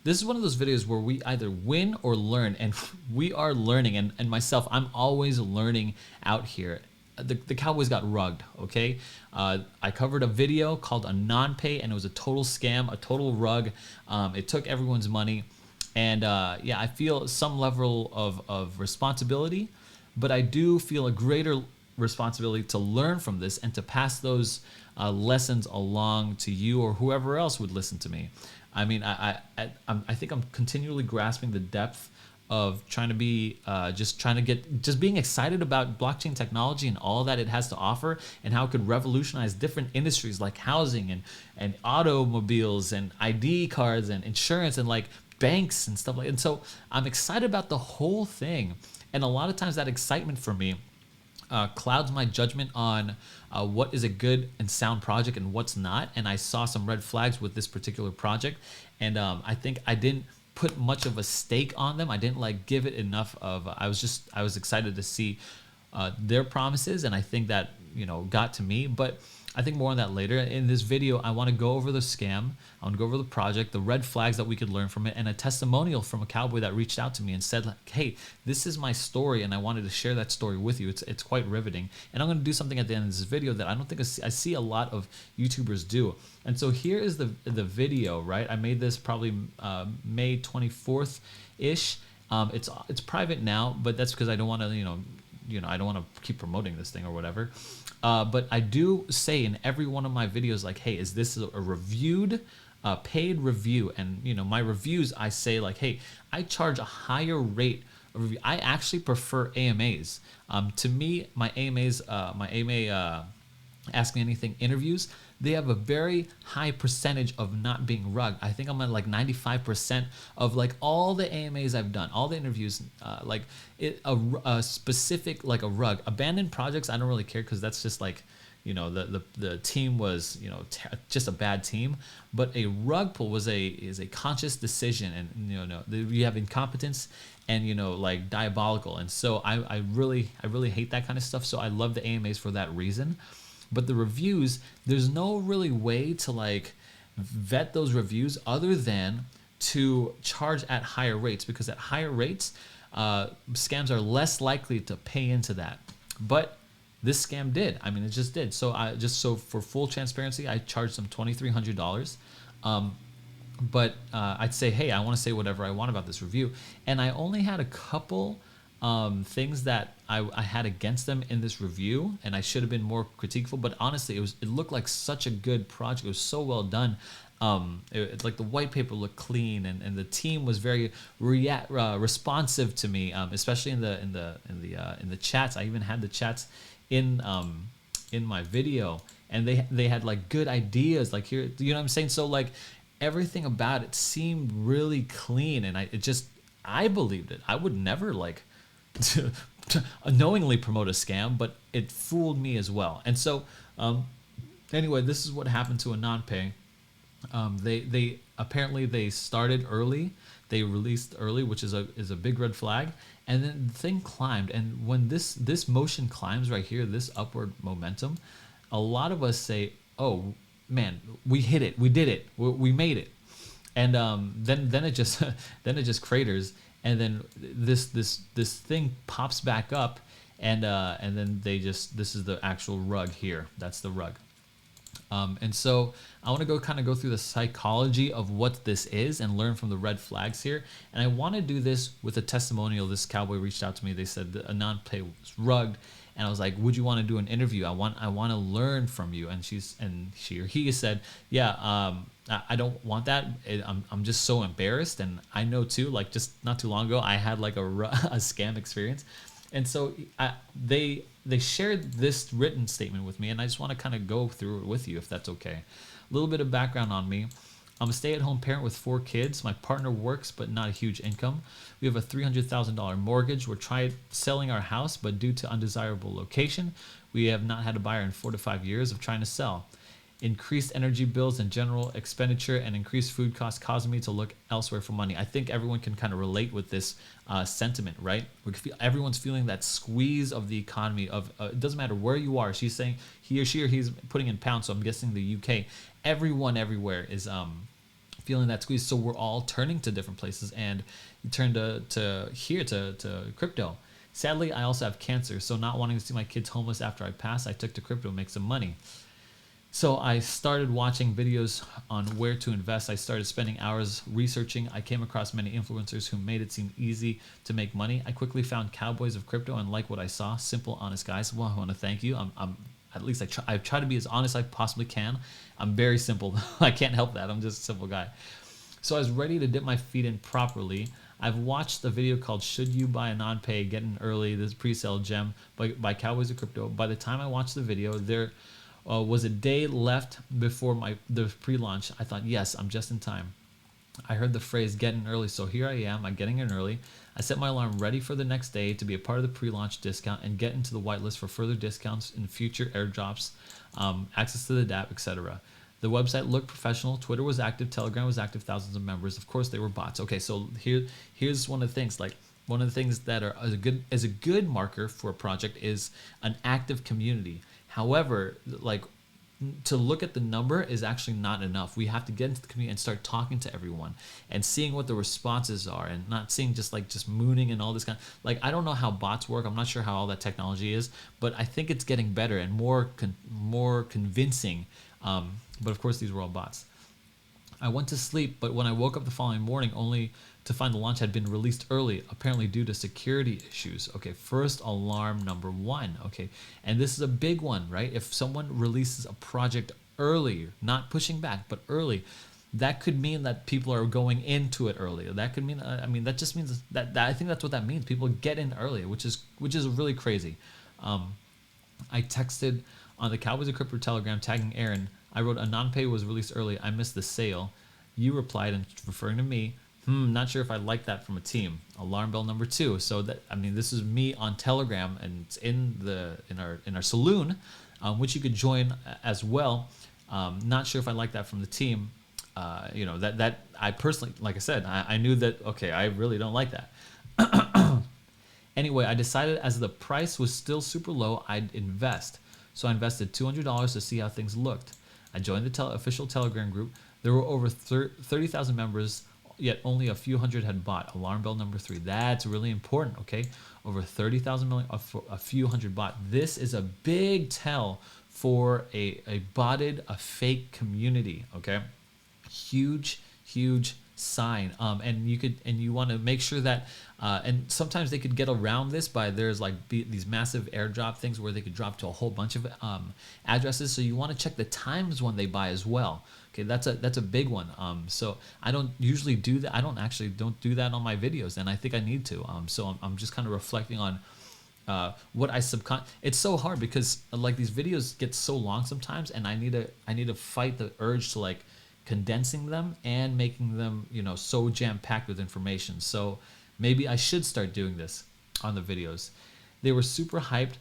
this is one of those videos where we either win or learn, and we are learning. And myself, I'm always learning out here. The Cowboys got rugged, okay? I covered a video called Anonpay, and it was a total scam, a total rug. It took everyone's money. And yeah, I feel some level of responsibility, but I do feel a greater responsibility to learn from this and to pass those lessons along to you or whoever else would listen to me. I mean, I think I'm continually grasping the depth of trying to be just being excited about blockchain technology and all that it has to offer, and how it could revolutionize different industries like housing and automobiles and ID cards and insurance and like banks and stuff like that. And so I'm excited about the whole thing. And a lot of times that excitement for me clouds my judgment on what is a good and sound project and what's not. And I saw some red flags with this particular project, and I think I didn't put much of a stake on them. I didn't like give it enough of. I was excited to see their promises, and I think that got to me. But I think more on that later. In this video, I want to go over the scam. I want to go over the project, the red flags that we could learn from it, and a testimonial from a cowboy that reached out to me and said, like, hey, this is my story, and I wanted to share that story with you. It's quite riveting. And I'm going to do something at the end of this video that I don't think I see a lot of YouTubers do. And so here is the video, right? I made this probably May 24th-ish. It's private now, but that's because I don't want to, I don't want to keep promoting this thing or whatever. But I do say in every one of my videos, like, hey, is this a reviewed, paid review? And, my reviews, I say like, hey, I charge a higher rate of review. I actually prefer AMAs. To me, my AMA Ask Me Anything interviews, they have a very high percentage of not being rugged. I think I'm at like 95% of like all the AMAs I've done, all the interviews, a specific, like a rug. Abandoned projects, I don't really care because that's just like, the team was, just a bad team. But a rug pull is a conscious decision, and you have incompetence and like diabolical. And so I really hate that kind of stuff. So I love the AMAs for that reason. But the reviews, there's no really way to like vet those reviews other than to charge at higher rates, because at higher rates, scams are less likely to pay into that. But this scam did. I mean, it just did. So for full transparency, I charged them $2,300. But I'd say, hey, I want to say whatever I want about this review, and I only had a couple things that I had against them in this review, and I should have been more critiqueful. But honestly, it looked like such a good project. It was so well done. It's like the white paper looked clean, and the team was very responsive to me, especially in the chats. I even had the chats in my video, and they had like good ideas. Like here, you know what I'm saying? So like everything about it seemed really clean, and I believed it. I would never like to knowingly promote a scam, but it fooled me as well. And so anyway, this is what happened to Anonpay. They apparently they started early, they released early, which is a big red flag, and then the thing climbed. And when this motion climbs right here, this upward momentum, a lot of us say, oh man, we hit it, we did it, we made it. And then it just craters, and then this thing pops back up, and then this is the actual rug here. That's the rug. And so I want to go through the psychology of what this is and learn from the red flags here. And I want to do this with a testimonial. This cowboy reached out to me. They said that Anonpay was rugged, and I was like, would you want to do an interview? I want to learn from you. And she or he said, yeah, I don't want that. I'm just so embarrassed. And I know too, like just not too long ago, I had like a scam experience. And so they shared this written statement with me, and I just want to kind of go through it with you, if that's okay. A little bit of background on me. I'm a stay-at-home parent with 4 kids. My partner works, but not a huge income. We have a $300,000 mortgage. We're trying selling our house, but due to undesirable location, we have not had a buyer in 4 to 5 years of trying to sell. Increased energy bills and general expenditure and increased food costs caused me to look elsewhere for money. I think everyone can kind of relate with this sentiment, right? Everyone's feeling that squeeze of the economy. It doesn't matter where you are. She's saying he or she or he's putting in pounds, so I'm guessing the UK. Everyone everywhere is feeling that squeeze. So we're all turning to different places, and you turn to crypto. Sadly, I also have cancer, so not wanting to see my kids homeless after I pass, I took to crypto to make some money. So I started watching videos on where to invest. I started spending hours researching. I came across many influencers who made it seem easy to make money. I quickly found cowboys of crypto and like what I saw. Simple, honest guys. Well, I want to thank you. I'm at least I try to be as honest as I possibly can. I'm very simple. I can't help that. I'm just a simple guy. So I was ready to dip my feet in properly. I've watched a video called "Should You Buy Anonpay? Get In Early?" This pre-sale gem by Cowboys of Crypto. By the time I watched the video, there was a day left before the pre-launch. I thought, yes, I'm just in time. I heard the phrase "get in early," so here I am. I'm getting in early. I set my alarm ready for the next day to be a part of the pre-launch discount and get into the whitelist for further discounts in future airdrops, access to the DApp, etc. The website looked professional. Twitter was active. Telegram was active. Thousands of members. Of course, they were bots. Okay, so here's one of the things. Like one of the things that are a good marker for a project is an active community. However, like to look at the number is actually not enough. We have to get into the community and start talking to everyone and seeing what the responses are, and not seeing just mooning and all this kind of, like, I don't know how bots work. I'm not sure how all that technology is, but I think it's getting better and more convincing. But of course, these were all bots. I went to sleep, but when I woke up the following morning, only to find the launch had been released early, apparently due to security issues. Okay, first alarm number one. Okay, and this is a big one, right? If someone releases a project early, not pushing back, but early, that could mean that people are going into it early. That could mean, that just means that I think that's what that means. People get in early, which is really crazy. I texted on the Cowboys of Crypto Telegram tagging Aaron. I wrote, Anonpay was released early. I missed the sale. You replied, and referring to me, not sure if I like that from a team. Alarm bell number two. So that, this is me on Telegram, and it's in our saloon, which you could join as well. Not sure if I like that from the team. That I personally, like I said, I knew that, okay, I really don't like that. Anyway, I decided as the price was still super low, I'd invest. So I invested $200 to see how things looked. I joined the official Telegram group. There were over 30,000 members, yet only a few hundred had bought. Alarm bell number three. That's really important, okay? Over 30,000 million, a few hundred bought. This is a big tell for a fake community, okay? Huge sign. And you want to make sure that, and sometimes they could get around this by, there's these massive airdrop things where they could drop to a whole bunch of addresses. So you want to check the times when they buy as well. Okay, that's a big one. So I don't usually do that. I don't do that on my videos, and I think I need to. So I'm just kind of reflecting on what it's so hard because these videos get so long sometimes, and I need to fight the urge to condensing them and making them so jam-packed with information. So maybe I should start doing this on the videos. They were super hyped.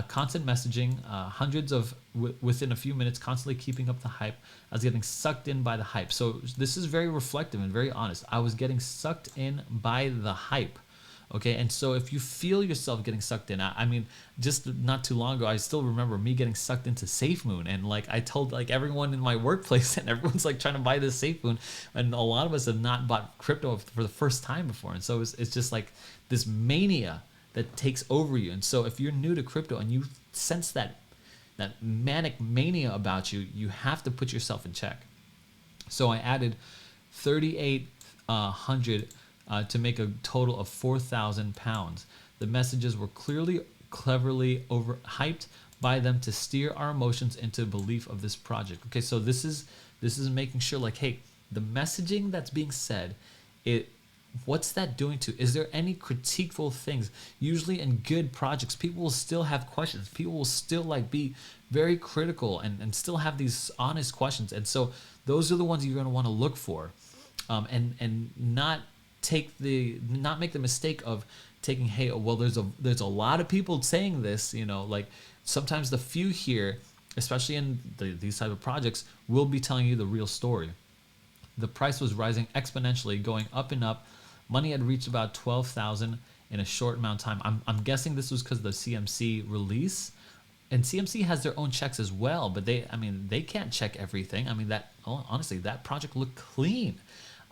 Constant messaging, hundreds of within a few minutes, constantly keeping up the hype. I was getting sucked in by the hype. So this is very reflective and very honest. I was getting sucked in by the hype. Okay, and so if you feel yourself getting sucked in, just not too long ago, I still remember me getting sucked into SafeMoon, and I told everyone in my workplace, and everyone's trying to buy this SafeMoon, and a lot of us have not bought crypto for the first time before, and so it's just this mania that takes over you. And so if you're new to crypto and you sense that manic mania about you, you have to put yourself in check. So I added 3,800 to make a total of 4,000 pounds. The messages were cleverly overhyped by them to steer our emotions into belief of this project. Okay, so this is making sure hey, the messaging that's being said, what's that doing to? Is there any critiqueful things? Usually in good projects, people will still have questions. People will still be very critical and still have these honest questions. And so those are the ones you're going to want to look for, and not make the mistake of taking, hey, well, there's a lot of people saying this. Sometimes the few here, especially in these type of projects, will be telling you the real story. The price was rising exponentially, going up and up. Money had reached about 12,000 in a short amount of time. I'm guessing this was because of the CMC release. and CMC has their own checks as well, but they can't check everything. I mean, honestly, that project looked clean.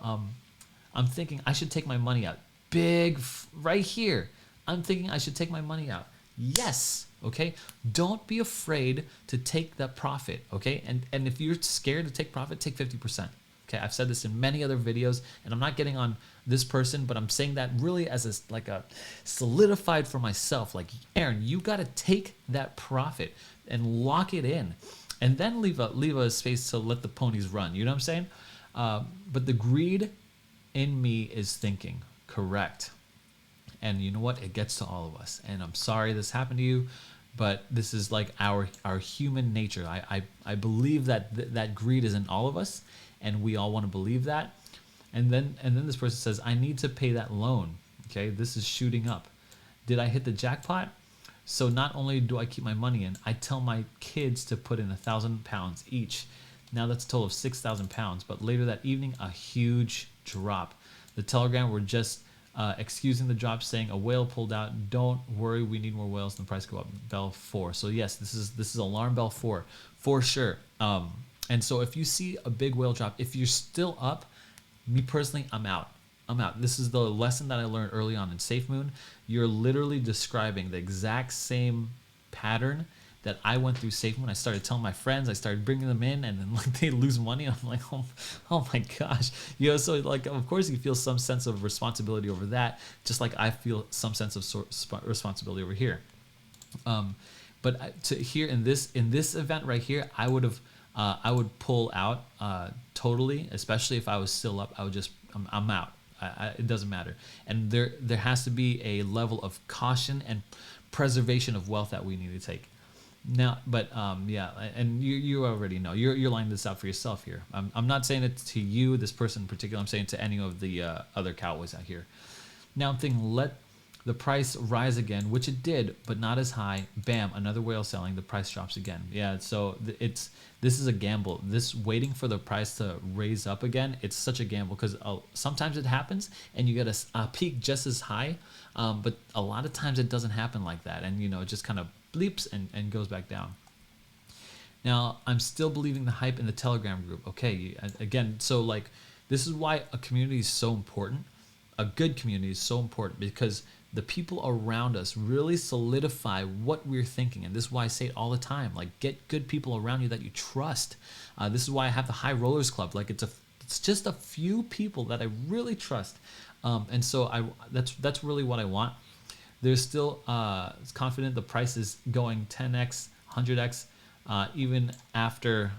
I'm thinking I should take my money out. Right here. I'm thinking I should take my money out. Yes. Okay. Don't be afraid to take that profit. Okay. And if you're scared to take profit, take 50%. Okay. I've said this in many other videos, and I'm not getting on this person, but I'm saying that really as a solidified for myself. Like, Aaron, you got to take that profit and lock it in, and then leave a space to let the ponies run. You know what I'm saying? But the greed in me is thinking, correct. And you know what? It gets to all of us. And I'm sorry this happened to you, but this is like our human nature. I believe that greed is in all of us, and we all want to believe that. And then this person says, I need to pay that loan. Okay, this is shooting up. Did I hit the jackpot? So not only do I keep my money in, I tell my kids to put in £1,000 each. Now that's a total of £6,000. But later that evening, a huge drop. The Telegram were just excusing the drop, saying a whale pulled out. Don't worry, we need more whales, and the price go up. Bell 4. So yes, this is alarm bell 4 for sure. And so if you see a big whale drop, if you're still up, me personally, I'm out. This is the lesson that I learned early on in SafeMoon. You're literally describing the exact same pattern that I went through SafeMoon. I started telling my friends, I started bringing them in, and then like they lose money. I'm like, oh my gosh. You know, so like, of course you feel some sense of responsibility over that, just like I feel some sense of responsibility over here. But to here in this event right here, I would pull out totally, especially if I was still up. I would just, I'm out. It doesn't matter. And there has to be a level of caution and preservation of wealth that we need to take. Now, but yeah, and you already know. You're lining this out for yourself here. I'm not saying it to you, this person in particular. I'm saying to any of the other cowboys out here. Now I'm thinking, let the price rise again, which it did, but not as high. Bam, another whale selling. The price drops again. Yeah, so this is a gamble. This waiting for the price to raise up again, it's such a gamble because sometimes it happens and you get a peak just as high, but a lot of times it doesn't happen like that, and it just kind of bleeps and goes back down. Now I'm still believing the hype in the Telegram group. Okay, again, so like this is why a community is so important. A good community is so important because the people around us really solidify what we're thinking. And this is why I say it all the time, like, get good people around you that you trust. This is why I have the High Rollers Club. Like, it's just a few people that I really trust. And so that's really what I want. There's still confident the price is going 10x, 100x, even after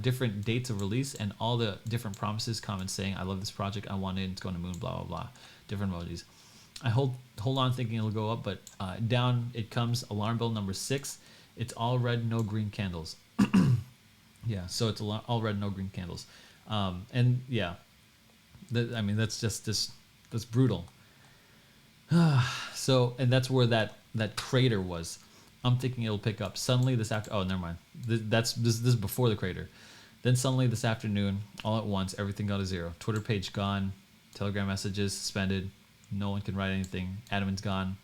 different dates of release and all the different promises come and saying, I love this project, I want it, it's going to moon, blah, blah, blah, different emojis. I hold on thinking it'll go up, but down it comes. Alarm bell number 6. It's all red, no green candles. Yeah, so it's all red, no green candles. And yeah, that's brutal. So, and that's where that crater was. I'm thinking it'll pick up. Suddenly this after, oh, never mind. This is before the crater. Then suddenly this afternoon, all at once, everything got to zero. Twitter page gone. Telegram messages suspended. No one can write anything. Admin's gone.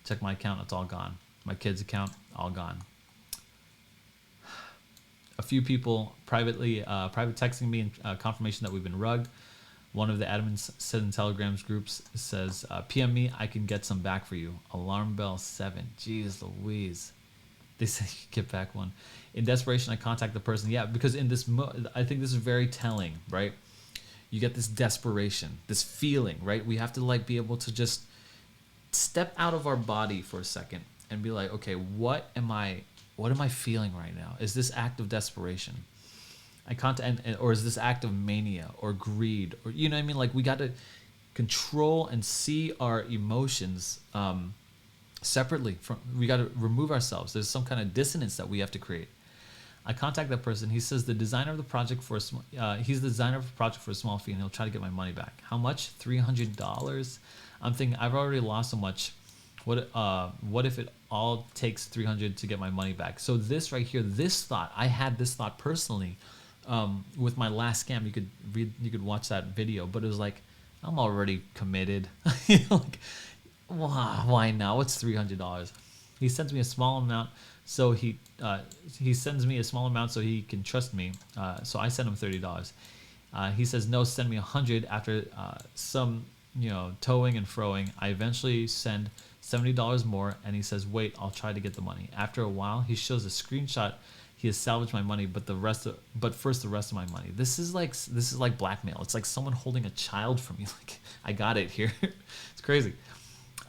Check my account, it's all gone. My kid's account, all gone. A few people private texting me in confirmation that we've been rugged. One of the admins said in Telegram's groups says, PM me, I can get some back for you. Alarm bell 7. Jeez Louise. They say you get back one. In desperation, I contact the person. Yeah, because in this, I think this is very telling, right? You get this desperation, this feeling, right? We have to like be able to just step out of our body for a second and be like, okay, what am I feeling right now? Is this act of desperation? Or is this act of mania or greed, or you know what I mean? Like, we got to control and see our emotions separately. We got to remove ourselves. There's some kind of dissonance that we have to create. I contact that person. He says he's the designer of the project for a small fee, and he'll try to get my money back. How much? $300. I'm thinking I've already lost so much. What if it all takes $300 to get my money back? So this right here, I had this thought personally with my last scam. You could watch that video, but it was like, I'm already committed. Like, why now? What's $300? He sends me a small amount, so he sends me a small amount so he can trust me. So I send him $30. He says no, send me 100. After some towing and froing, I eventually send $70 more, and he says wait, I'll try to get the money. After a while, he shows a screenshot. He has salvaged my money, but first the rest of my money. This is like blackmail. It's like someone holding a child from you. Like, I got it here. It's crazy.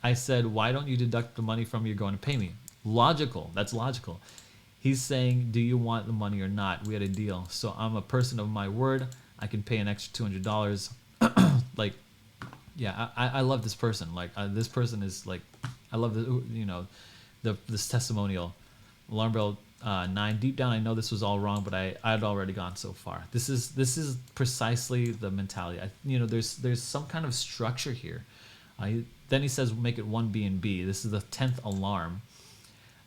I said, why don't you deduct the money from you're going to pay me? Logical. That's logical. He's saying, do you want the money or not? We had a deal. So I'm a person of my word. I can pay an extra $200. Like, yeah, I love this person. Like, this person is like, I love this testimonial. Alarm bell 9. Deep down, I know this was all wrong, but I had already gone so far. This is precisely the mentality. There's some kind of structure here. Then he says, make it one B&B. This is the 10th alarm.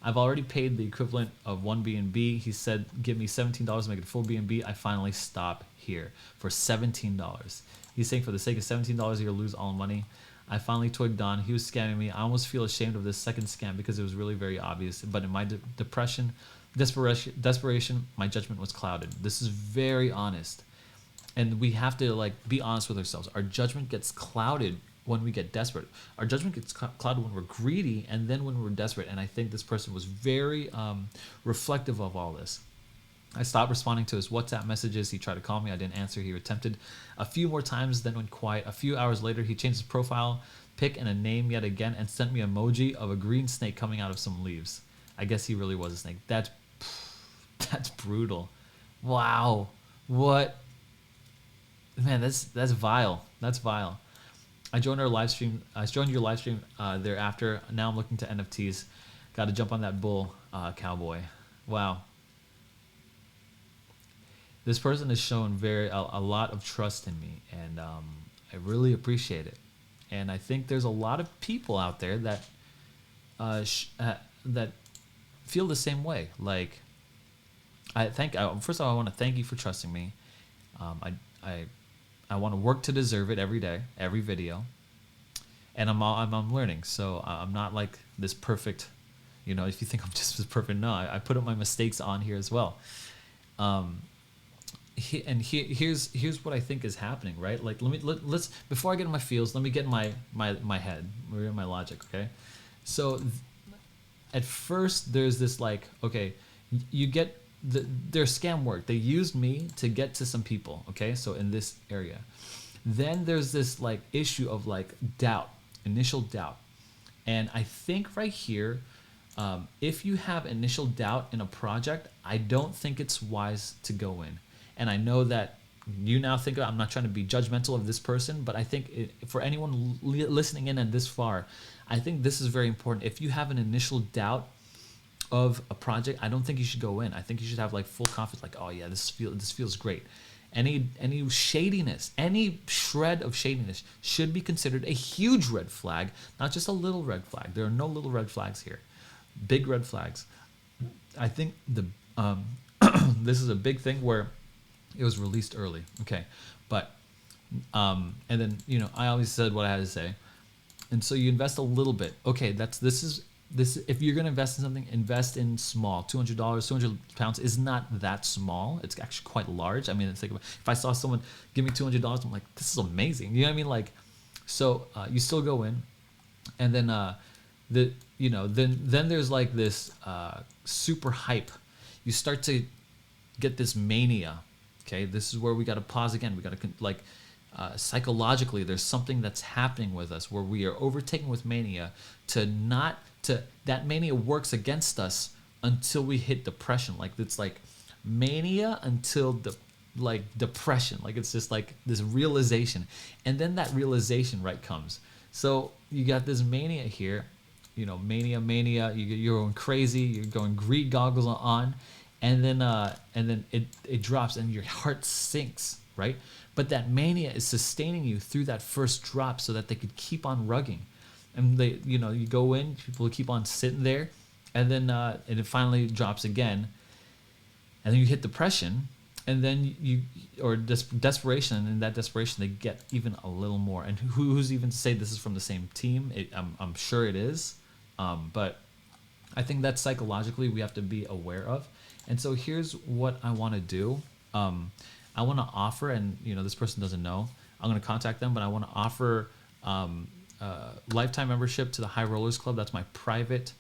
I've already paid the equivalent of one B&B. He said, give me $17 to make it full B&B. I finally stop here for $17. He's saying for the sake of $17, you'll lose all money. I finally twigged on. He was scamming me. I almost feel ashamed of this second scam because it was really very obvious. But in my desperation, my judgment was clouded. This is very honest. And we have to be honest with ourselves. Our judgment gets clouded when we get desperate. Our judgment gets clouded when we're greedy, and then when we're desperate. And I think this person was very reflective of all this. I stopped responding to his WhatsApp messages. He tried to call me. I didn't answer. He attempted a few more times, then went quiet. A few hours later, he changed his profile pic and a name yet again and sent me an emoji of a green snake coming out of some leaves. I guess he really was a snake. That's brutal. Wow. What? Man, that's vile. That's vile. I joined your live stream thereafter. Now I'm looking to NFTs. Got to jump on that bull, cowboy. Wow. This person has shown a lot of trust in me, and I really appreciate it. And I think there's a lot of people out there that that feel the same way. Like, first of all, I want to thank you for trusting me. I want to work to deserve it every day, every video, and I'm learning. So I'm not like this perfect. If you think I'm just as perfect, no, I put up my mistakes on here as well. Here's what I think is happening, right? Like, let's before I get in my feels, let me get in my head, we're in my logic, okay? So at first there's this okay, you get their scam work. They used me to get to some people, okay? So in this area, then there's this issue of doubt, initial doubt, and I think right here, if you have initial doubt in a project, I don't think it's wise to go in. And I know that you now think, I'm not trying to be judgmental of this person, but I think for anyone listening in and this far, I think this is very important. If you have an initial doubt of a project, I don't think you should go in. I think you should have full confidence, oh yeah, this feels great. Any shadiness, any shred of shadiness should be considered a huge red flag, not just a little red flag. There are no little red flags here. Big red flags. I think this is a big thing where it was released early, okay, but and then I always said what I had to say, and so you invest a little bit. Okay, this is if you're gonna invest in something, invest in small. $200, £200 is not that small. It's actually quite large. I mean, it's if I saw someone give me $200, I'm like, this is amazing. You know what I mean? So you still go in, and then then there's this super hype. You start to get this mania. Okay, this is where we got to pause again. We got to psychologically, there's something that's happening with us where we are overtaken with mania. That mania works against us until we hit depression. It's mania until depression. It's just this realization, and then that realization comes. So you got this mania here, mania. You're going crazy. You're going greed goggles on. And then it drops and your heart sinks, right? But that mania is sustaining you through that first drop so that they could keep on rugging. And you go in, people keep on sitting there, and then it finally drops again. And then you hit depression, and then desperation, and in that desperation they get even a little more. And who's even to say this is from the same team? I'm sure it is, but I think that psychologically we have to be aware of. And so here's what I want to do. I want to offer, and this person doesn't know. I'm going to contact them, but I want to offer lifetime membership to the High Rollers Club. That's my private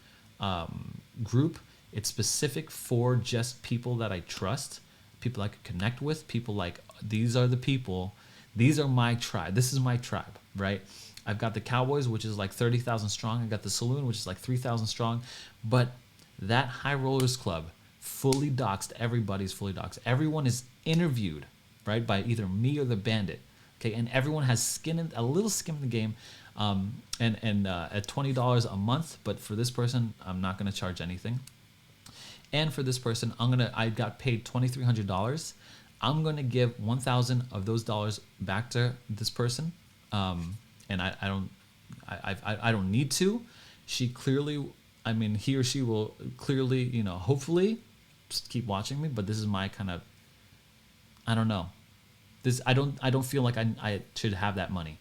group. It's specific for just people that I trust, people I could connect with, people like, these are the people, these are my tribe. This is my tribe, right? I've got the Cowboys, which is like 30,000 strong. I got the Saloon, which is like 3,000 strong. But that High Rollers Club, fully doxed, everybody's fully doxed. Everyone is interviewed, right, by either me or the Bandit. Okay, and everyone has a little skin in the game, and at $20 a month. But for this person, I'm not going to charge anything. And for this person, I got paid $2,300. I'm going to give 1,000 of those dollars back to this person. And I don't need to. She clearly, he or she will clearly, hopefully just keep watching me, but this is my kind of, I don't know. I don't feel like I should have that money.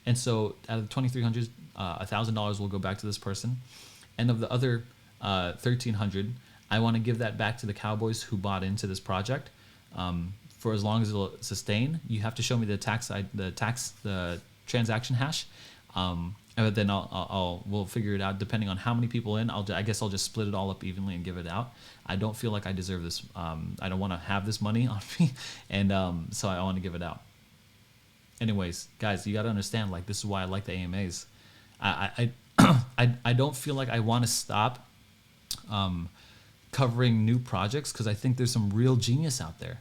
And so out of the $2,300, $1,000 will go back to this person. And of the other $1,300, I want to give that back to the Cowboys who bought into this project. For as long as it'll sustain, you have to show me the transaction hash. But then we'll figure it out depending on how many people in. I guess I'll just split it all up evenly and give it out. I don't feel like I deserve this. I don't want to have this money on me, and so I want to give it out. Anyways, guys, you got to understand, like, this is why I like the AMAs. I don't feel like I want to stop covering new projects because I think there's some real genius out there.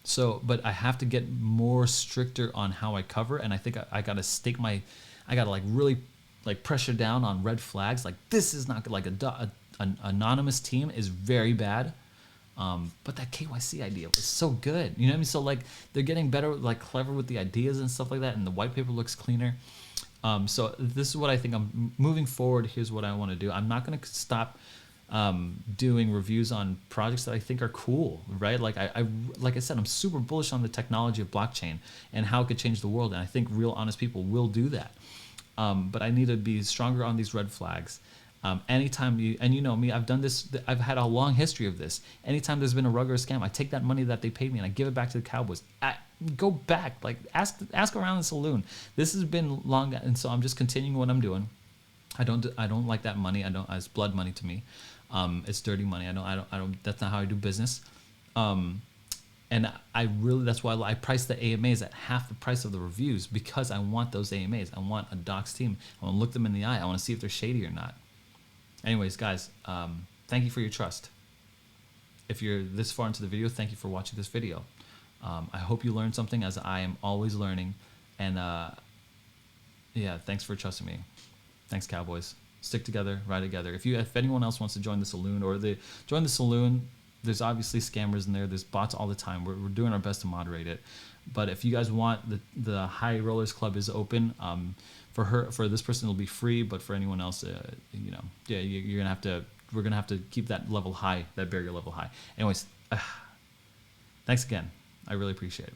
So, but I have to get more stricter on how I cover, and I think I got to I got to like really like pressure down on red flags. Like, this is not good. Like an anonymous team is very bad. But that KYC idea was so good. You know what I mean? So like they're getting better, like clever with the ideas and stuff like that, and the white paper looks cleaner. So this is what I think I'm moving forward. Here's what I want to do. I'm not going to stop doing reviews on projects that I think are cool, right? Like I said, I'm super bullish on the technology of blockchain and how it could change the world. And I think real honest people will do that. But I need to be stronger on these red flags. Anytime you know me, I've done this, I've had a long history of this. Anytime there's been a rug or a scam, I take that money that they paid me and I give it back to the Cowboys. Go back, like ask around the saloon. This has been long, and so I'm just continuing what I'm doing. I don't like that money. It's blood money to me. It's dirty money. I don't. That's not how I do business. And that's why I price the AMAs at half the price of the reviews, because I want those AMAs. I want a docs team. I want to look them in the eye. I want to see if they're shady or not. Anyways, guys, thank you for your trust. If you're this far into the video, thank you for watching this video. I hope you learned something, as I am always learning. And yeah, thanks for trusting me. Thanks, Cowboys. Stick together, ride together. If anyone else wants to join the saloon, join the saloon, there's obviously scammers in there. There's bots all the time. We're doing our best to moderate it. But if you guys want, the High Rollers Club is open. For this person, it'll be free. But for anyone else, yeah, we're gonna have to keep that level high, that barrier level high. Anyways, thanks again. I really appreciate it.